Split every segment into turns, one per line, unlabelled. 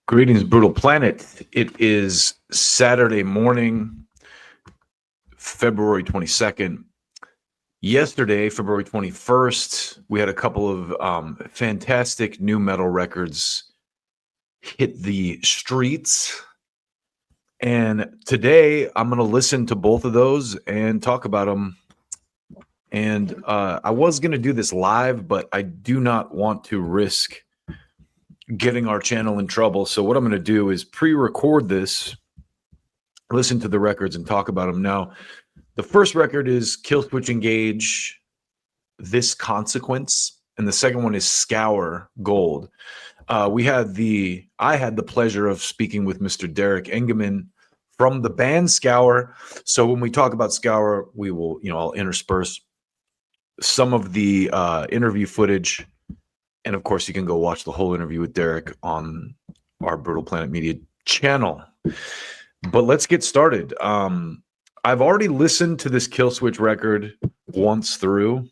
Greetings, Brutal Planet. It is Saturday morning, February 22nd. Yesterday, February 21st, we had a couple of fantastic new metal records hit the streets. And today, I'm going to listen to both of those and talk about them. And I was going to do this live, but I do not want to risk getting our channel in trouble. So what I'm going to do is pre-record this, listen to the records, and talk about them. Now, the first record is Killswitch Engage, This Consequence, and the second one is Scour Gold. I had the pleasure of speaking with Mr. Derek Engemann from the band Scour. So when we talk about Scour, we will, I'll intersperse some of the interview footage. And of course, you can go watch the whole interview with Derek on our Brutal Planet Media channel. But let's get started. I've already listened to this Killswitch record once through,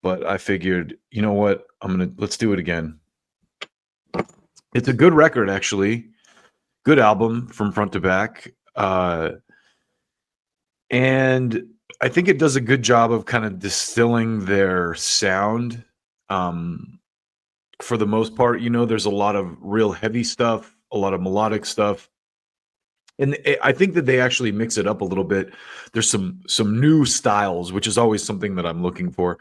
but I figured, you know what? Let's do it again. It's a good record, actually. Good album from front to back. And I think it does a good job of kind of distilling their sound. For the most part, there's a lot of real heavy stuff, a lot of melodic stuff. And I think that they actually mix it up a little bit. There's some new styles, which is always something that I'm looking for.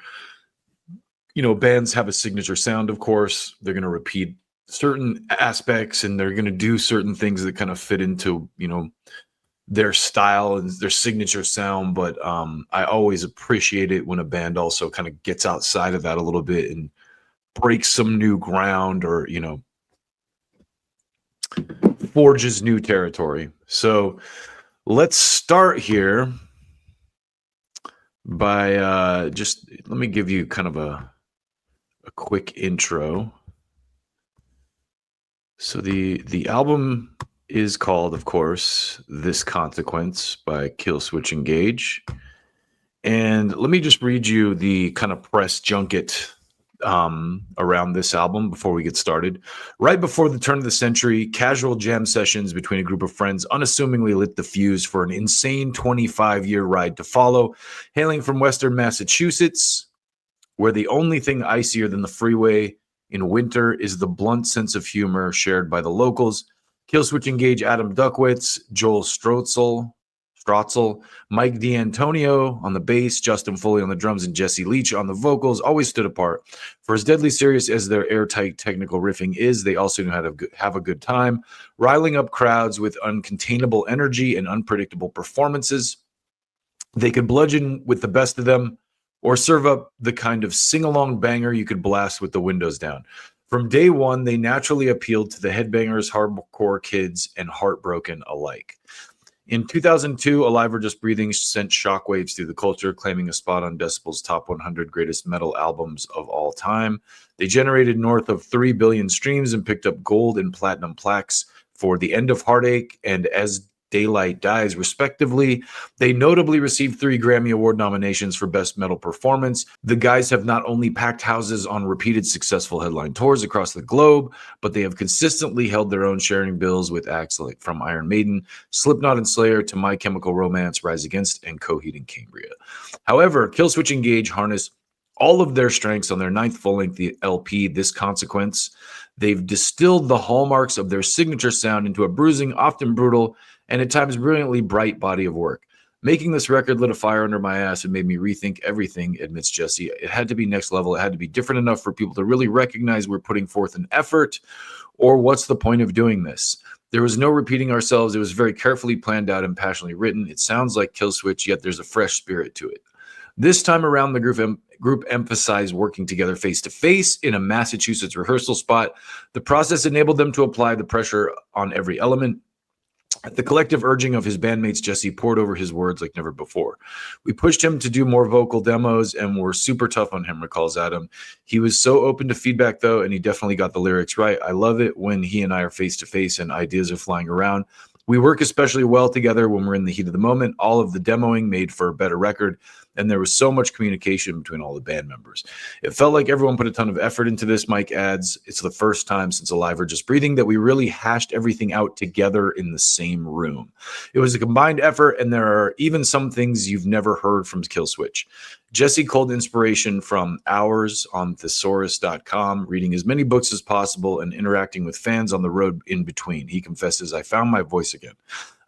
Bands have a signature sound, of course. They're going to repeat certain aspects and they're going to do certain things that kind of fit into, their style and their signature sound. But I always appreciate it when a band also kind of gets outside of that a little bit and breaks some new ground or, forges new territory. So let's start here by just let me give you kind of a quick intro. So the album is called, of course, This Consequence by Killswitch Engage. And let me just read you the kind of press junket around this album before we get started. Right before the turn of the century, casual jam sessions between a group of friends unassumingly lit the fuse for an insane 25-year ride to follow. Hailing from Western Massachusetts, where the only thing icier than the freeway in winter is the blunt sense of humor shared by the locals, Killswitch Engage Adam Duckwitz, Joel Strotzel, Mike D'Antonio on the bass, Justin Foley on the drums, and Jesse Leach on the vocals always stood apart. For as deadly serious as their airtight technical riffing is, they also knew how to have a good time, riling up crowds with uncontainable energy and unpredictable performances. They could bludgeon with the best of them or serve up the kind of sing-along banger you could blast with the windows down. From day one, they naturally appealed to the headbangers, hardcore kids, and heartbroken alike. In 2002, Alive or Just Breathing sent shockwaves through the culture, claiming a spot on Decibel's top 100 greatest metal albums of all time. They generated north of 3 billion streams and picked up gold and platinum plaques for The End of Heartache and As Daylight Dies, respectively. They notably received 3 Grammy Award nominations for Best Metal Performance. The guys have not only packed houses on repeated successful headline tours across the globe, but they have consistently held their own, sharing bills with acts like from Iron Maiden, Slipknot and Slayer to My Chemical Romance, Rise Against, and Coheed and Cambria. However, Killswitch Engage harness all of their strengths on their 9th full-length LP, This Consequence. They've distilled the hallmarks of their signature sound into a bruising, often brutal, and at times brilliantly bright body of work. Making this record lit a fire under my ass and made me rethink everything, admits Jesse. It had to be next level. It had to be different enough for people to really recognize we're putting forth an effort, or what's the point of doing this? There was no repeating ourselves. It was very carefully planned out and passionately written. It sounds like Killswitch, yet there's a fresh spirit to it. This time around, the group emphasized working together face-to-face in a Massachusetts rehearsal spot. The process enabled them to apply the pressure on every element. At the collective urging of his bandmates, Jesse poured over his words like never before. We pushed him to do more vocal demos and were super tough on him, recalls Adam. He was so open to feedback, though, and he definitely got the lyrics right. I love it when he and I are face-to-face and ideas are flying around. We work especially well together when we're in the heat of the moment. All of the demoing made for a better record. and there was so much communication between all the band members. It felt like everyone put a ton of effort into this. Mike adds, it's the first time since Alive or Just Breathing that we really hashed everything out together in the same room. It was a combined effort, and there are even some things you've never heard from Killswitch. Jesse culled inspiration from hours on thesaurus.com, reading as many books as possible and interacting with fans on the road in between. He confesses, I found my voice again.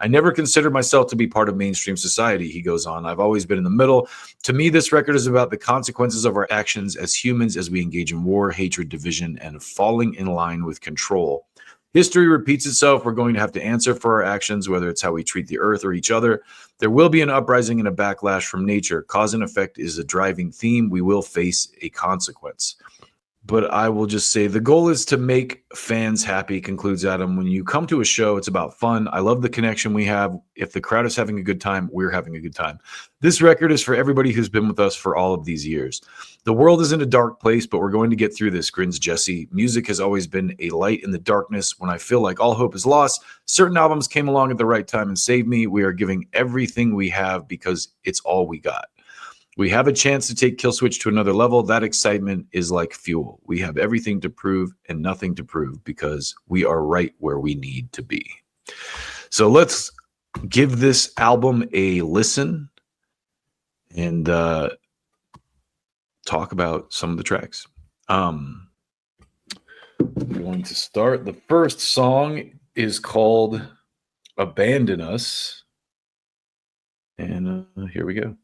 I never considered myself to be part of mainstream society, he goes on. I've always been in the middle. To me, this record is about the consequences of our actions as humans as we engage in war, hatred, division, and falling in line with control. History repeats itself. We're going to have to answer for our actions, whether it's how we treat the earth or each other. There will be an uprising and a backlash from nature. Cause and effect is a driving theme. We will face a consequence. But I will just say the goal is to make fans happy, concludes Adam. When you come to a show, it's about fun. I love the connection we have. If the crowd is having a good time, we're having a good time. This record is for everybody who's been with us for all of these years. The world is in a dark place, but we're going to get through this, grins Jesse. Music has always been a light in the darkness. When I feel like all hope is lost, certain albums came along at the right time and saved me. We are giving everything we have because it's all we got. We have a chance to take Killswitch to another level. That excitement is like fuel. We have everything to prove and nothing to prove because we are right where we need to be. So let's give this album a listen and talk about some of the tracks. I'm going to start. The first song is called Abandon Us. And here we go.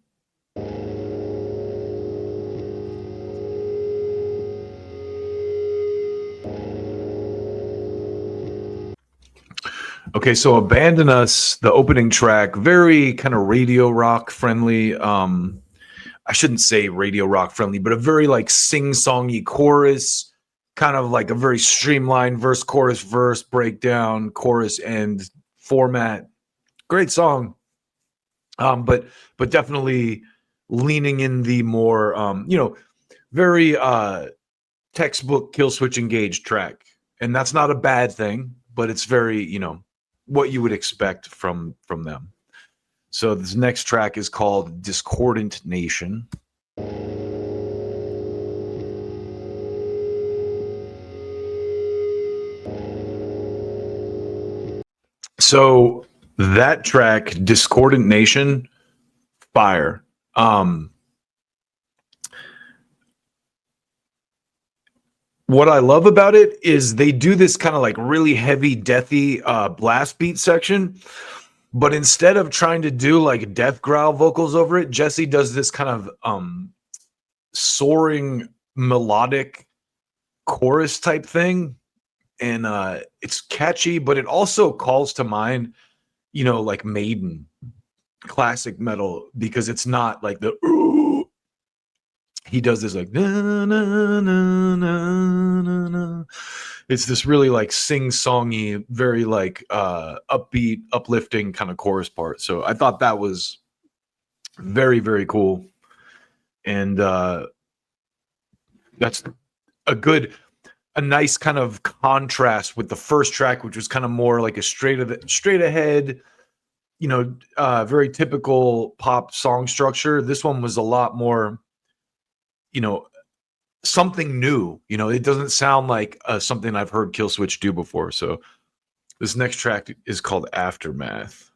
Okay, so Abandon Us, the opening track, very kind of radio rock friendly. I shouldn't say radio rock friendly, but a very like sing-songy chorus, kind of like a very streamlined verse, chorus, breakdown, chorus, end format. Great song. But definitely leaning in the more very textbook Killswitch Engage track. And that's not a bad thing, but it's very, what you would expect from them. So this next track is called Discordant Nation. So that track, Discordant Nation, fire. What I love about it is they do this kind of like really heavy, deathy blast beat section, but instead of trying to do like death growl vocals over it, Jesse does this kind of soaring melodic chorus type thing, and it's catchy, but it also calls to mind, like Maiden, classic metal, because it's not like the ooh. He does this like na, na, na, na, na, na. It's this really like sing-songy, very like upbeat, uplifting kind of chorus part. So I thought that was very, very cool. And that's a nice kind of contrast with the first track, which was kind of more like a straight ahead, very typical pop song structure. This one was a lot more, something new. It doesn't sound like something I've heard Killswitch do before. So this next track is called Aftermath.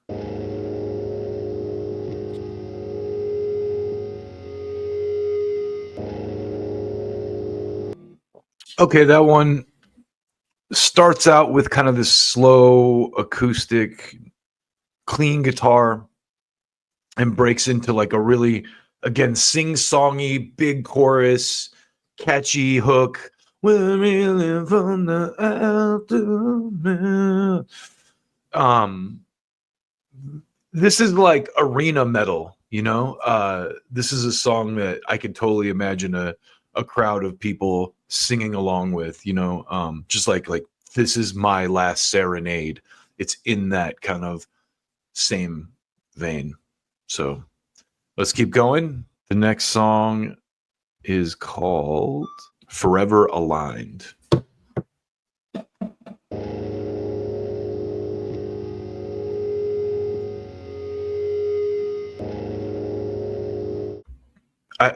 Okay, that one starts out with kind of this slow acoustic clean guitar and breaks into like a really, again, sing-songy big chorus, catchy hook. We're reeling from the aftermath. This is like arena metal, this is a song that I could totally imagine a crowd of people singing along with, just like this is my last serenade. It's in that kind of same vein. So let's keep going. The next song is called Forever Aligned.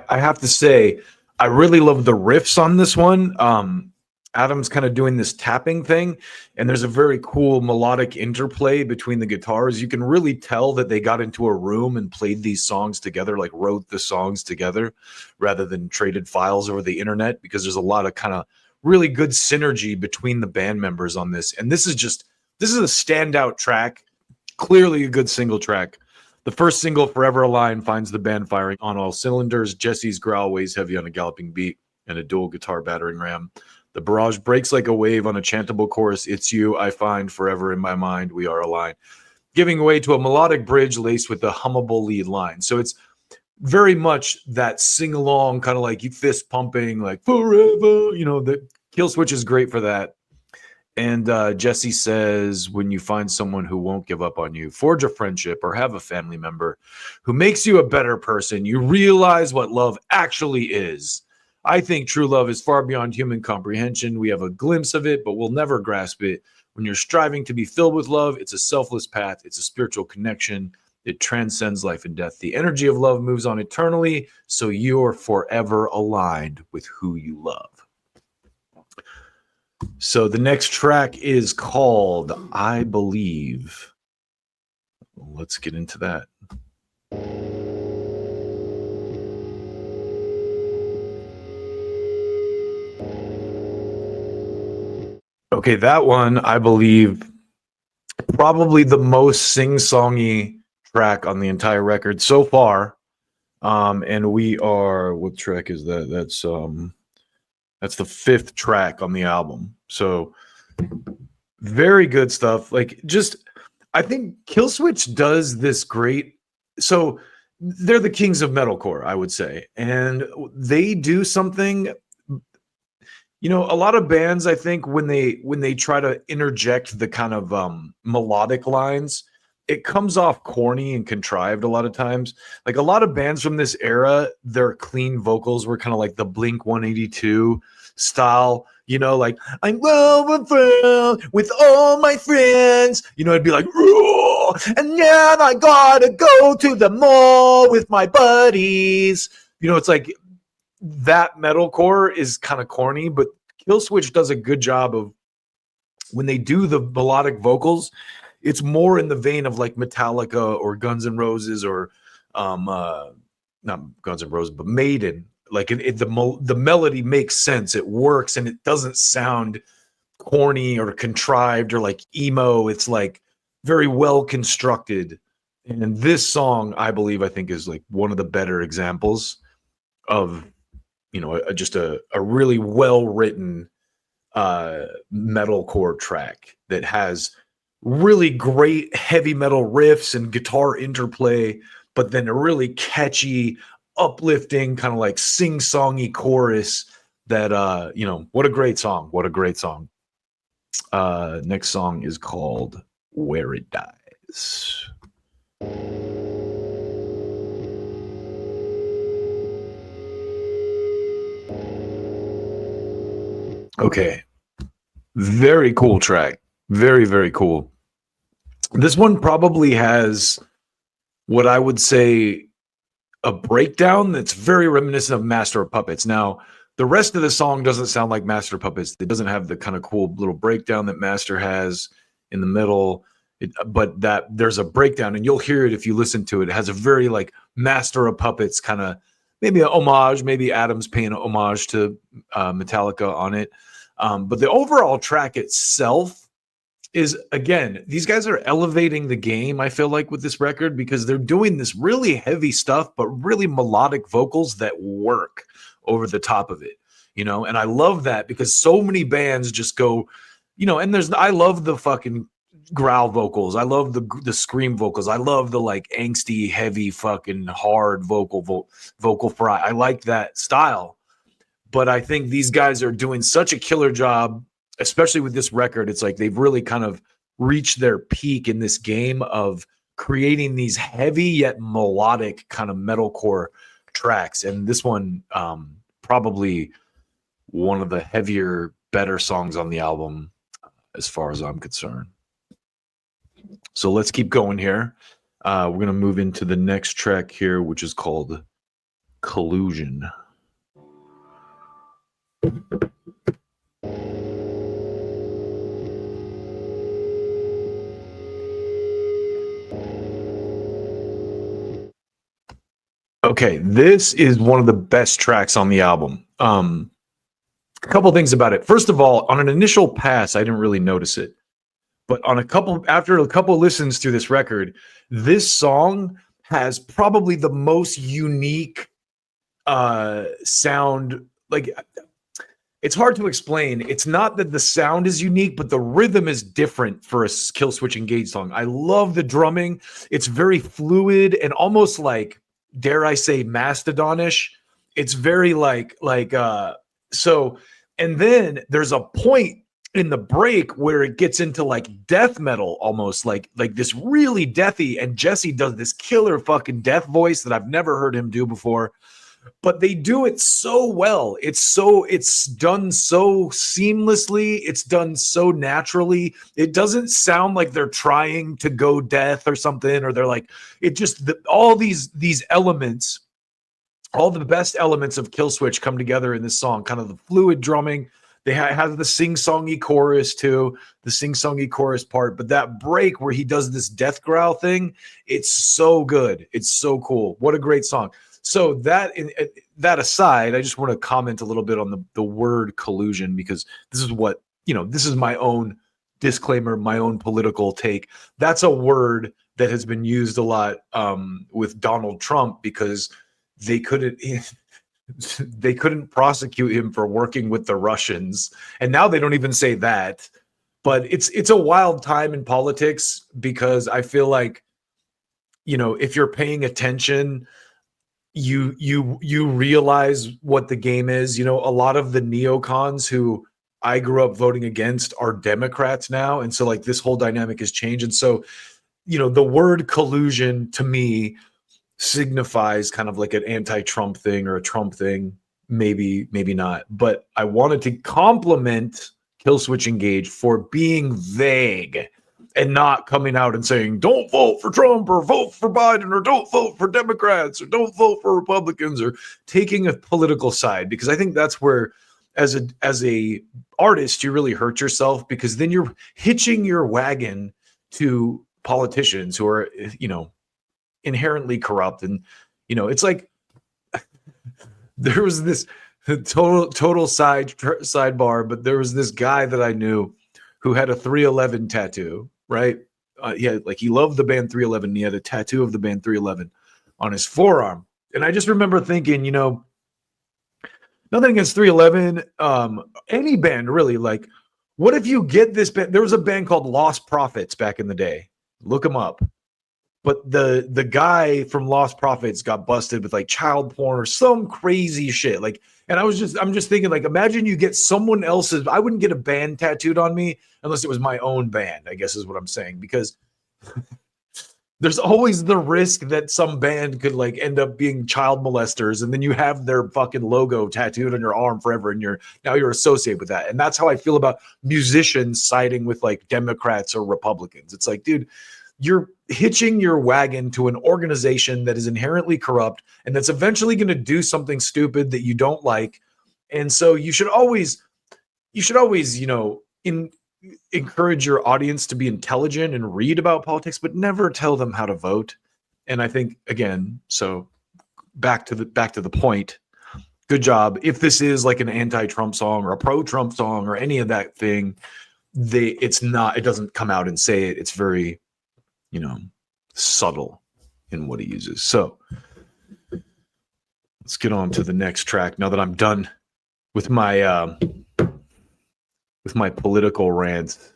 I have to say, I really love the riffs on this one. Adam's kind of doing this tapping thing, and there's a very cool melodic interplay between the guitars. You can really tell that they got into a room and played these songs together, like wrote the songs together rather than traded files over the internet, because there's a lot of kind of really good synergy between the band members on this. And this is a standout track, clearly a good single track. The first single, Forever a Line, finds the band firing on all cylinders. Jesse's growl weighs heavy on a galloping beat and a dual guitar battering ram. The barrage breaks like a wave on a chantable chorus. It's you I find forever in my mind. We are aligned. Giving way to a melodic bridge laced with a hummable lead line. So it's very much that sing-along, kind of like you fist pumping, like forever. You know, the Killswitch is great for that. And Jesse says, when you find someone who won't give up on you, forge a friendship, or have a family member who makes you a better person, you realize what love actually is. I think true love is far beyond human comprehension. We have a glimpse of it, but we'll never grasp it. When you're striving to be filled with love, it's a selfless path. It's a spiritual connection. It transcends life and death. The energy of love moves on eternally, so you're forever aligned with who you love. So the next track is called I Believe. Let's get into that. Okay, that one, I believe, probably the most sing-songy track on the entire record so far. And we are, what track is that? That's the 5th track on the album. So very good stuff. Like, just, I think Killswitch does this great. So they're the kings of metalcore, I would say. And they do something, you know, a lot of bands, I think, when they try to interject the kind of melodic lines, it comes off corny and contrived a lot of times. Like a lot of bands from this era, their clean vocals were kind of like the Blink 182 style, you know, like I'm well with all my friends, you know, it'd be like, and now I gotta go to the mall with my buddies. You know, it's like that metalcore is kind of corny, but Killswitch does a good job of when they do the melodic vocals. It's more in the vein of like Metallica or Guns N' Roses or not Guns N' Roses, but Maiden. Like the melody makes sense. It works and it doesn't sound corny or contrived or like emo. It's like very well constructed. And this song, I believe, I think is like one of the better examples of, you know, just a really well written metalcore track that has really great heavy metal riffs and guitar interplay, but then a really catchy, uplifting, kind of like sing-songy chorus that you know, what a great song. What a great song. Next song is called Where It Dies. Okay. Very cool track. Very, very cool. This one probably has what I would say a breakdown that's very reminiscent of Master of Puppets. Now, the rest of the song doesn't sound like Master of Puppets. It doesn't have the kind of cool little breakdown that Master has in the middle. But that there's a breakdown, and you'll hear it if you listen to it. It has a very like Master of Puppets kind of, maybe an homage, maybe Adam's paying an homage to Metallica on it. But the overall track itself is, again, these guys are elevating the game, I feel like, with this record, because they're doing this really heavy stuff, but really melodic vocals that work over the top of it, you know? And I love that because so many bands just go, you know, and I love the fucking growl vocals. I love the scream vocals. I love the like angsty, heavy, fucking hard vocal fry. I like that style. But I think these guys are doing such a killer job, especially with this record. It's like they've really kind of reached their peak in this game of creating these heavy yet melodic kind of metalcore tracks. And this one, probably one of the heavier, better songs on the album, as far as I'm concerned. So let's keep going here. We're going to move into the next track here, which is called Collusion. Okay, this is one of the best tracks on the album. A couple things about it. First of all, on an initial pass, I didn't really notice it. But after a couple listens through this record, this song has probably the most unique sound. Like, it's hard to explain. It's not that the sound is unique, but the rhythm is different for a Killswitch Engage song. I love the drumming. It's very fluid and almost like, dare I say, Mastodonish. It's very so. And then there's a point in the break where it gets into like death metal, almost like this really deathy. And Jesse does this killer fucking death voice that I've never heard him do before. But they do it so well. It's done so seamlessly. It's done so naturally. It doesn't sound like they're trying to go death or something, or they're like, it just, all these elements, all the best elements of Killswitch come together in this song. Kind of the fluid drumming. They have the sing-songy chorus too, the sing-songy chorus part. But that break where he does this death growl thing, it's so good. It's so cool. What a great song. So that aside, I just want to comment a little bit on the word collusion, because this is what, this is my own disclaimer, my own political take. That's a word that has been used a lot with Donald Trump, because they couldn't prosecute him for working with the Russians. And now they don't even say that. But it's a wild time in politics, because I feel like, if you're paying attention, you realize what the game is. A lot of the neocons who I grew up voting against are Democrats now. And so like this whole dynamic has changed. And so, the word collusion to me signifies kind of like an anti-Trump thing or a Trump thing. Maybe not. But I wanted to compliment Killswitch Engage for being vague and not coming out and saying, don't vote for Trump or vote for Biden or don't vote for Democrats or don't vote for Republicans, or taking a political side. Because I think that's where, as a artist, you really hurt yourself, because then you're hitching your wagon to politicians who are, inherently corrupt. And, it's like there was this total sidebar, but there was this guy that I knew who had a 311 tattoo, right? He loved the band 311. He had a tattoo of the band 311 on his forearm. And I just remember thinking, nothing against 311, any band really, like, what if you get this band? There was a band called Lost Prophets back in the day. Look them up. But the guy from Lost Prophets got busted with like child porn or some crazy shit. Like, and I'm just thinking, like, imagine you get someone else's. I wouldn't get a band tattooed on me unless it was my own band, I guess is what I'm saying, because there's always the risk that some band could like end up being child molesters, and then you have their fucking logo tattooed on your arm forever, and you're associated with that. And that's how I feel about musicians siding with like Democrats or Republicans. It's like, dude, you're hitching your wagon to an organization that is inherently corrupt and that's eventually going to do something stupid that you don't like. And so you should always, encourage your audience to be intelligent and read about politics, but never tell them how to vote. And I think, again, so back to the point. Good job. If this is like an anti-Trump song or a pro-Trump song or any of that thing, it doesn't come out and say it. It's very, subtle in what he uses. So let's get on to the next track now that I'm done with my political rant.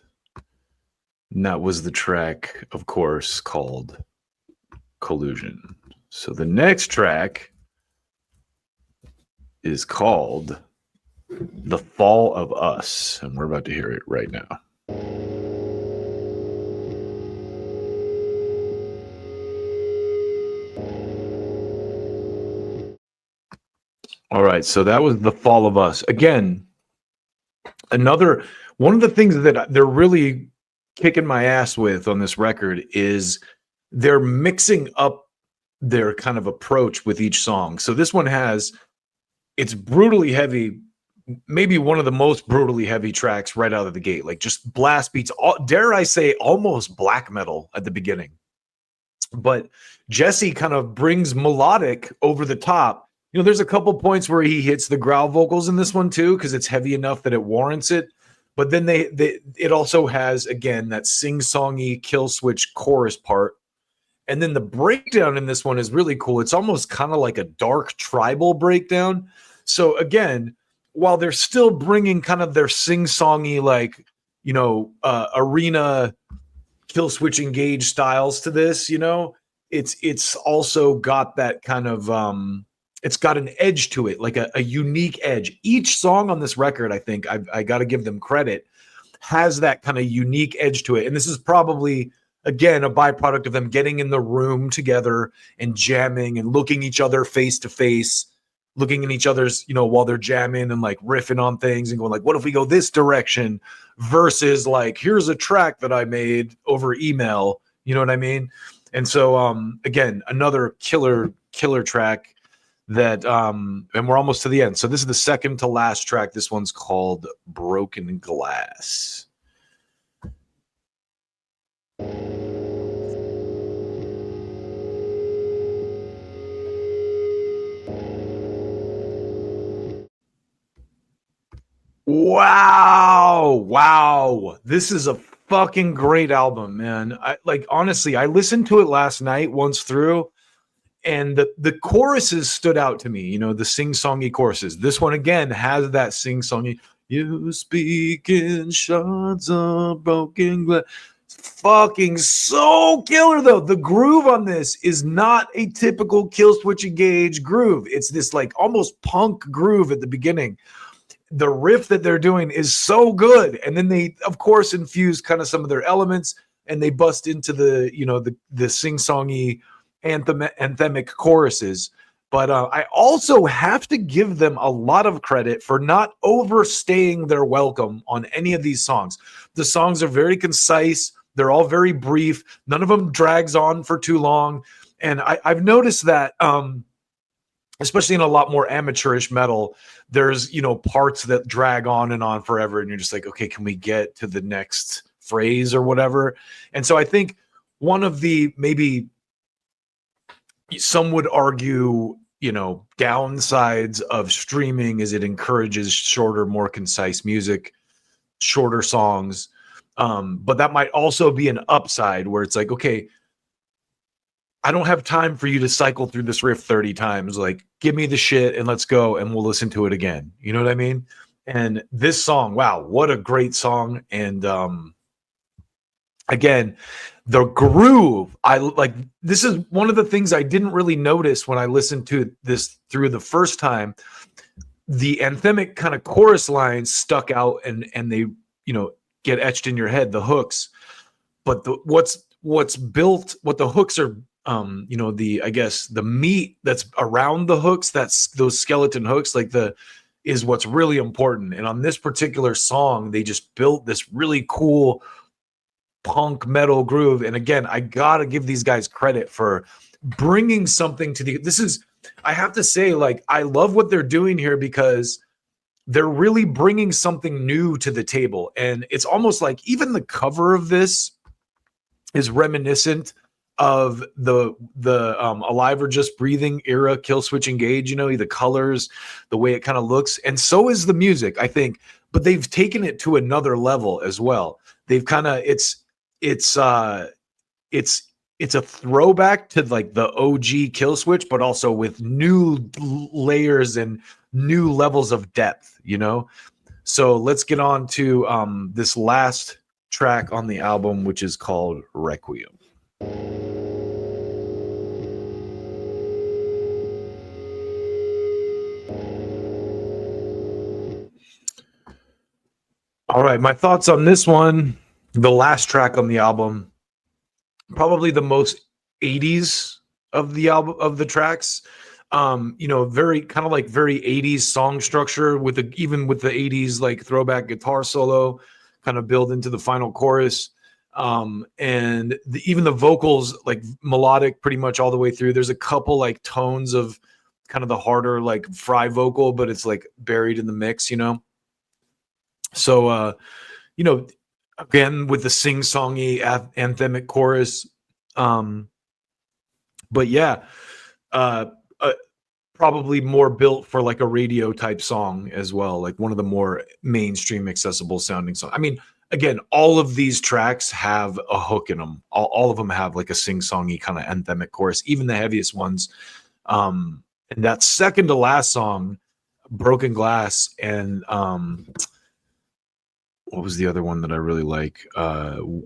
And that was the track, of course, called Collusion. So the next track is called The Fall of Us, and we're about to hear it right now. All right, so that was The Fall of Us. Again, one of the things that they're really kicking my ass with on this record is they're mixing up their kind of approach with each song. So this one it's brutally heavy, maybe one of the most brutally heavy tracks right out of the gate, like just blast beats, dare I say almost black metal at the beginning. But Jesse kind of brings melodic over the top. You know, there's a couple points where he hits the growl vocals in this one too, because it's heavy enough that it warrants it. But then it also has, again, that sing-songy Killswitch chorus part. And then the breakdown in this one is really cool. It's almost kind of like a dark tribal breakdown. So again, while they're still bringing kind of their sing-songy, like, you know, arena Killswitch Engage styles to this, you know, it's also got that kind of it's got an edge to it, like a unique edge. Each song on this record, I think I got to give them credit, has that kind of unique edge to it. And this is probably, again, a byproduct of them getting in the room together and jamming and looking each other face to face, looking in each other's, you know, while they're jamming and like riffing on things and going like, what if we go this direction versus like, here's a track that I made over email, you know what I mean? And so, again, another killer track that, and we're almost to the end. So this is the second to last track. This one's called Broken Glass. Wow. This is a fucking great album, man. Honestly, I listened to it last night once through, and the choruses stood out to me, you know, the sing-songy choruses. This one, again, has that sing-songy, you speak in shards of broken glass. Fucking so killer, though. The groove on this is not a typical Killswitch Engage groove. It's this like almost punk groove at the beginning. The riff that they're doing is so good, and then they, of course, infuse kind of some of their elements, and they bust into the, you know, the sing-songy anthemic choruses. But I also have to give them a lot of credit for not overstaying their welcome on any of these songs. The songs are very concise. They're all very brief. None of them drags on for too long. And I've noticed that, especially in a lot more amateurish metal, there's, you know, parts that drag on and on forever. And you're just like, okay, can we get to the next phrase or whatever? And so I think one of the, maybe some would argue, you know, downsides of streaming is it encourages shorter, more concise music, shorter songs. But that might also be an upside where it's like, okay, I don't have time for you to cycle through this riff 30 times. Like, give me the shit and let's go and we'll listen to it again. You know what I mean? And this song, wow, what a great song. And again, the groove, this is one of the things I didn't really notice when I listened to this through the first time. The anthemic kind of chorus lines stuck out and they, you know, get etched in your head, the hooks. But what's built, what the hooks are, you know, I guess the meat that's around the hooks, that's those skeleton hooks, is what's really important. And on this particular song, they just built this really cool punk metal groove. And again, I gotta give these guys credit for bringing something to I have to say, like, I love what they're doing here because they're really bringing something new to the table. And it's almost like even the cover of this is reminiscent of the Alive or Just Breathing era Killswitch Engage, you know, the colors, the way it kind of looks. And so is the music, I think, but they've taken it to another level as well. They've kind of, it's a throwback to like the OG Killswitch, but also with new layers and new levels of depth, you know? So let's get on to this last track on the album, which is called Requiem. All right, my thoughts on this one, the last track on the album, probably the most 80s of the album, of the tracks. You know, very kind of like very 80s song structure even with the 80s like throwback guitar solo kind of build into the final chorus. And even the vocals, like melodic pretty much all the way through. There's a couple like tones of kind of the harder like Fry vocal, but it's like buried in the mix, you know. So you know, again with the sing-songy anthemic chorus. But yeah, uh, uh probably more built for like a radio type song as well, like one of the more mainstream accessible sounding songs. I mean, again, all of these tracks have a hook in them. All of them have like a sing-songy kind of anthemic chorus, even the heaviest ones. And that second to last song, Broken Glass, and what was the other one that I really like?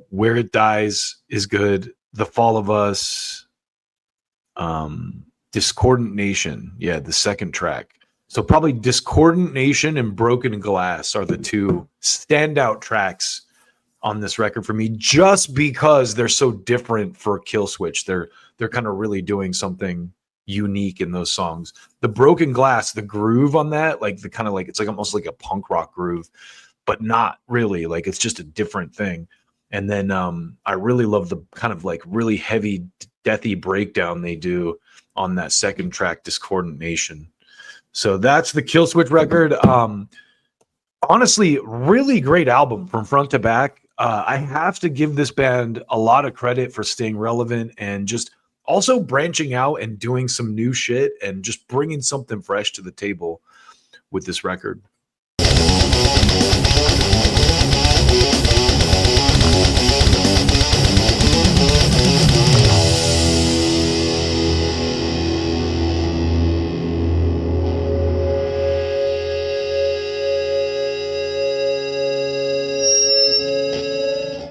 Where It Dies is good. The Fall of Us, Discordant Nation. Yeah, the second track. So probably Discordant Nation and Broken Glass are the two standout tracks on this record for me, just because they're so different for Killswitch. They're kind of really doing something unique in those songs. The Broken Glass, the groove on that, like the kind of like, it's like almost like a punk rock groove, but not really. Like it's just a different thing. And then I really love the kind of like really heavy, deathy breakdown they do on that second track, Discordant Nation. So that's the Killswitch record. Honestly, really great album from front to back. I have to give this band a lot of credit for staying relevant and just also branching out and doing some new shit and just bringing something fresh to the table with this record.